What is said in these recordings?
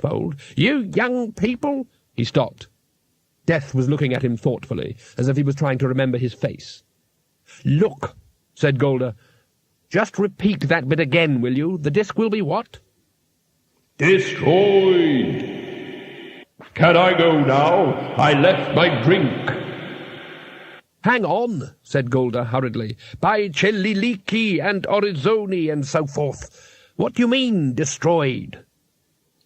Westfold. "You young people—" He stopped. Death was looking at him thoughtfully, as if he was trying to remember his face. "Look," said Golder. "Just repeat that bit again, will you? The disc will be what?" "Destroyed. Can I go now? I left my drink." "Hang on," said Golder hurriedly. "By Celliliki and Orizzoni and so forth. What do you mean, destroyed?"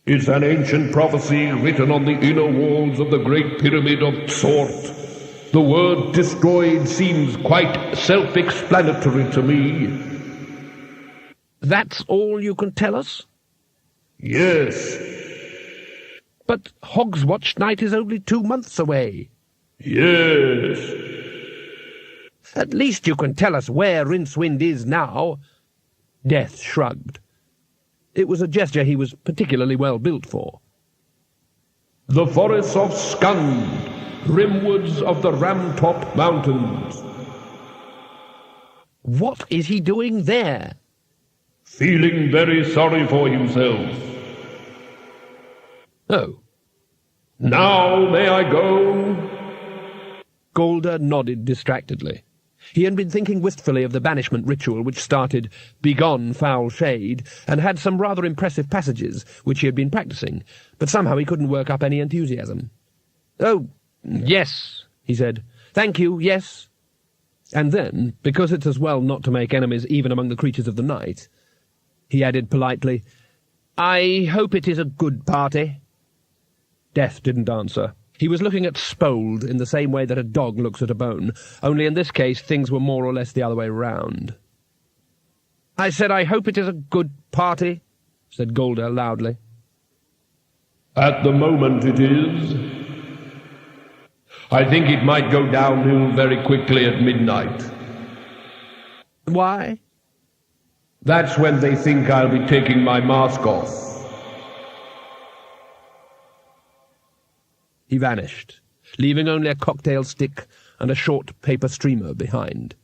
"It's an ancient prophecy written on the inner walls of the Great Pyramid of Tsort. The word destroyed seems quite self-explanatory to me." "That's all you can tell us?" "Yes." "But Hogswatch Night is only 2 months away." "Yes." "At least you can tell us where Rincewind is now." Death shrugged. It was a gesture he was particularly well built for. "The forests of Skund, rimwards of the Ramtop Mountains." "What is he doing there?" "Feeling very sorry for himself." "Oh." "Now may I go?" Golder nodded distractedly. He had been thinking wistfully of the banishment ritual which started "Begone, foul shade," and had some rather impressive passages which he had been practicing, but somehow he couldn't work up any enthusiasm. "Oh, yes," he said. "Thank you, yes." And then, because it's as well not to make enemies even among the creatures of the night, he added politely, "I hope it is a good party." Death didn't answer. He was looking at Spold in the same way that a dog looks at a bone, only in this case things were more or less the other way round. "I said I hope it is a good party," said Golder loudly. "At the moment it is. I think it might go downhill very quickly at midnight." "Why?" "That's when they think I'll be taking my mask off." He vanished, leaving only a cocktail stick and a short paper streamer behind.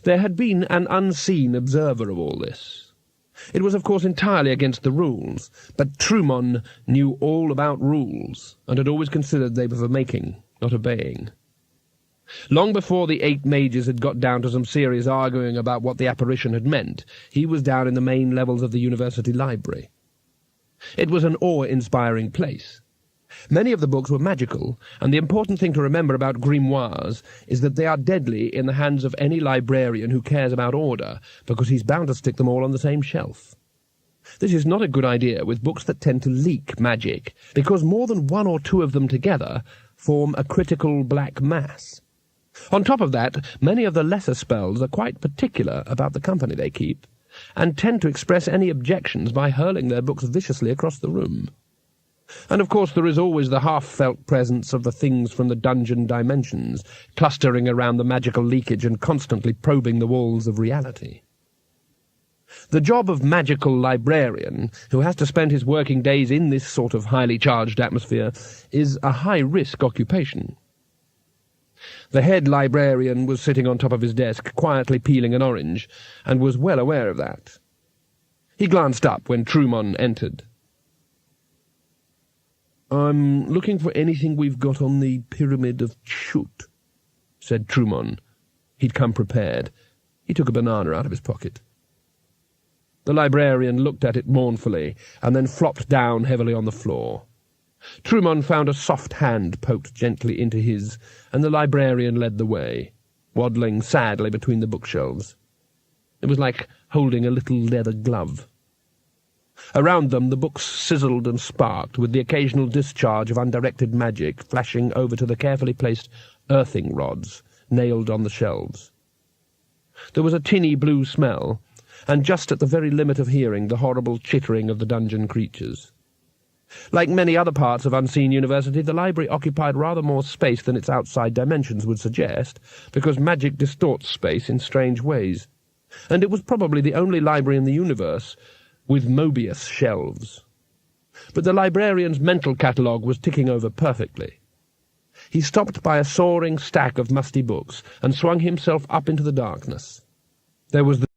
There had been an unseen observer of all this. It was, of course, entirely against the rules, but Trumon knew all about rules, and had always considered they were for making, not obeying. Long before the 8 mages had got down to some serious arguing about what the apparition had meant, he was down in the main levels of the university library. It was an awe-inspiring place. Many of the books were magical, and the important thing to remember about grimoires is that they are deadly in the hands of any librarian who cares about order, because he's bound to stick them all on the same shelf. This is not a good idea with books that tend to leak magic, because more than 1 or 2 of them together form a critical black mass. On top of that, many of the lesser spells are quite particular about the company they keep, and tend to express any objections by hurling their books viciously across the room. And of course there is always the half-felt presence of the things from the dungeon dimensions, clustering around the magical leakage and constantly probing the walls of reality. The job of magical librarian, who has to spend his working days in this sort of highly charged atmosphere, is a high-risk occupation. The head librarian was sitting on top of his desk, quietly peeling an orange, and was well aware of that. He glanced up when Trumon entered. "I'm looking for anything we've got on the Pyramid of Chut," said Trumon. He'd come prepared. He took a banana out of his pocket. The librarian looked at it mournfully, and then flopped down heavily on the floor. Trumon found a soft hand poked gently into his, and the librarian led the way, waddling sadly between the bookshelves. It was like holding a little leather glove. Around them the books sizzled and sparked, with the occasional discharge of undirected magic flashing over to the carefully placed earthing rods nailed on the shelves. There was a tinny blue smell, and just at the very limit of hearing the horrible chittering of the dungeon creatures. Like many other parts of Unseen University, the library occupied rather more space than its outside dimensions would suggest, because magic distorts space in strange ways, and it was probably the only library in the universe with Mobius shelves. But the librarian's mental catalogue was ticking over perfectly. He stopped by a soaring stack of musty books and swung himself up into the darkness. There was the